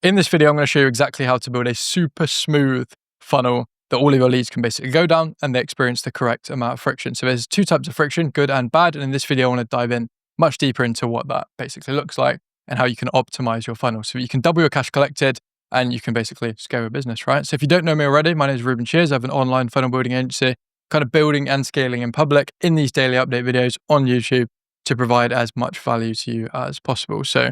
In this video, I'm going to show you exactly how to build a super smooth funnel that all of your leads can basically go down and they experience the correct amount of friction. So there's two types of friction, good and bad. And in this video, I want to dive in much deeper into what that basically looks like and how you can optimize your funnel. So you can double your cash collected and you can basically scale a business, right? So if you don't know me already, my name is Reuben Shears. I have an online funnel building agency, kind of building and scaling in public in these daily update videos on YouTube to provide as much value to you as possible. So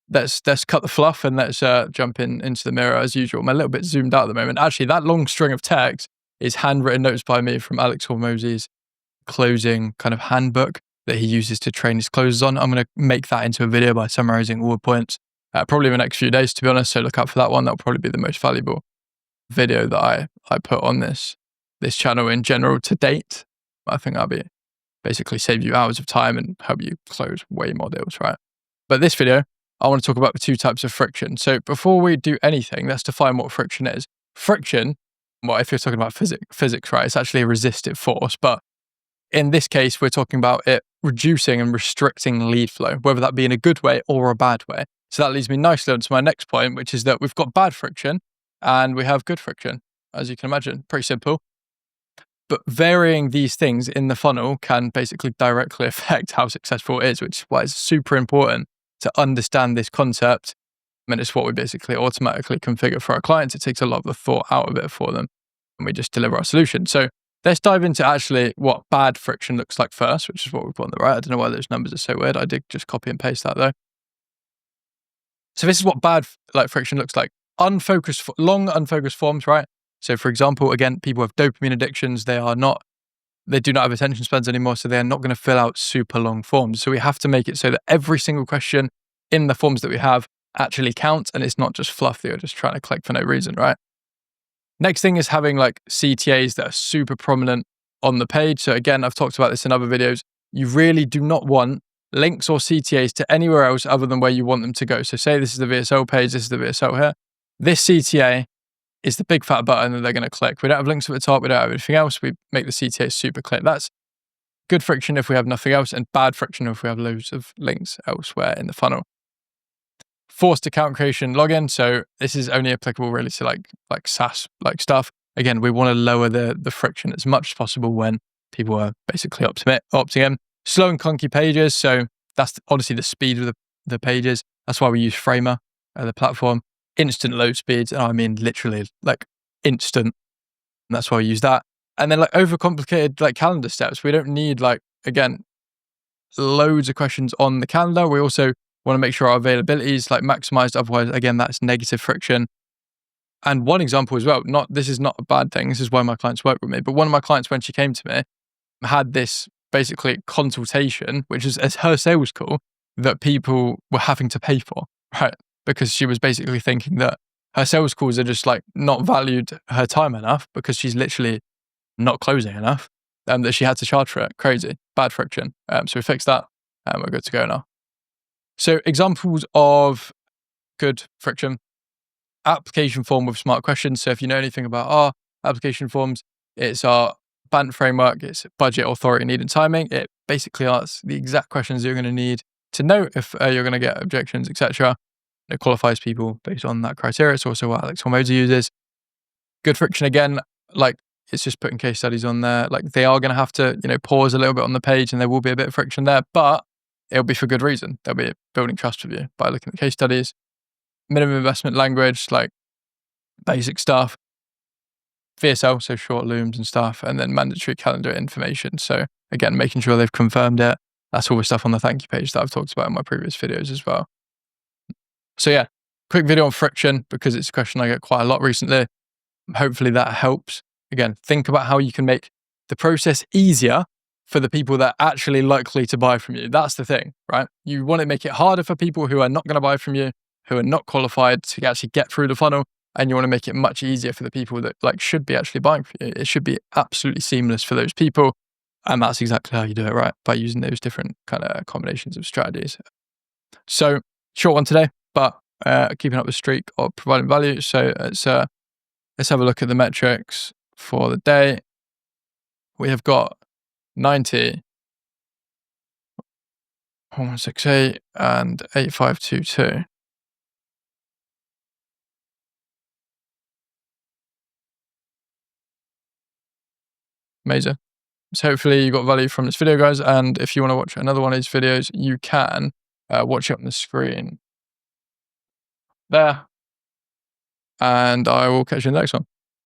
let's cut the fluff and let's jump into the mirror as usual. I'm a little bit zoomed out at the moment. Actually, that long string of text is handwritten notes by me from Alex Hormozy's closing kind of handbook that he uses to train his closers on. I'm going to make that into a video by summarizing all the points probably in the next few days, to be honest. So look out for that one. That'll probably be the most valuable video that I put on this channel in general to date. I think that'll be basically save you hours of time and help you close way more deals, right? But this video, I want to talk about the two types of friction. So before we do anything, let's define what friction is. Friction, well, if you're talking about physics, right, it's actually a resistive force. But in this case, we're talking about it reducing and restricting lead flow, whether that be in a good way or a bad way. So that leads me nicely on to my next point, which is that we've got bad friction and we have good friction, as you can imagine. Pretty simple. But varying these things in the funnel can basically directly affect how successful it is, which is why it's super important to understand this concept. And it's what we basically automatically configure for our clients. It takes a lot of the thought out of it for them and we just deliver our solution. So let's dive into actually what bad friction looks like first, which is what we've got on the right. I don't know why those numbers are so weird. I did just copy and paste that though. So this is what bad friction looks like. Long unfocused forms, right? So for example, again, people have dopamine addictions. They do not have attention spans anymore, so they're not going to fill out super long forms. So we have to make it so that every single question in the forms that we have actually counts and it's not just fluff that you're just trying to collect for no reason, right? Next thing is having like CTAs that are super prominent on the page. So again, I've talked about this in other videos. You really do not want links or CTAs to anywhere else other than where you want them to go. So say this is the VSL page, this is the VSL here. This CTA is the big fat button that they're going to click. We don't have links at the top. We don't have anything else. We make the CTA super clear. That's good friction if we have nothing else and bad friction if we have loads of links elsewhere in the funnel. Forced account creation login. So this is only applicable really to like SaaS stuff. Again, we want to lower the friction as much as possible when people are basically opting in. Slow and clunky pages. So that's obviously the speed of the pages. That's why we use Framer, the platform. Instant load speeds, and I mean literally like instant. And that's why we use that. And then like overcomplicated like calendar steps. We don't need again, loads of questions on the calendar. We also want to make sure our availability is maximized. Otherwise, again, that's negative friction. And one example as well, this is not a bad thing. This is why my clients work with me. But one of my clients, when she came to me, had this basically consultation, which is as her sales call that people were having to pay for, right? Because she was basically thinking that her sales calls are just not valued her time enough because she's literally not closing enough, and that she had to charge for it. Crazy, bad friction. So we fixed that and we're good to go now. So examples of good friction: application form with smart questions. So if you know anything about our application forms, it's our BANT framework. It's budget, authority, need, and timing. It basically asks the exact questions you're going to need to know if you're going to get objections, etc. It qualifies people based on that criteria. It's also what Alex Hormozy uses. Good friction again, it's just putting case studies on there. They are going to have to, pause a little bit on the page and there will be a bit of friction there, but it'll be for good reason. They'll be building trust with you by looking at case studies. Minimum investment language, basic stuff. VSL, so short looms and stuff, and then mandatory calendar information. So again, making sure they've confirmed it. That's all the stuff on the thank you page that I've talked about in my previous videos as well. So yeah, quick video on friction because it's a question I get quite a lot recently. Hopefully that helps. Again, think about how you can make the process easier for the people that are actually likely to buy from you. That's the thing, right? You want to make it harder for people who are not going to buy from you, who are not qualified to actually get through the funnel. And you want to make it much easier for the people that should be actually buying from you. It should be absolutely seamless for those people. And that's exactly how you do it, right? By using those different kind of combinations of strategies. So short one today, but keeping up the streak of providing value. So let's have a look at the metrics for the day. We have got 90, 168, and 8522. Amazing. So hopefully you got value from this video, guys. And if you want to watch another one of these videos, you can watch it on the screen there. And I will catch you in the next one.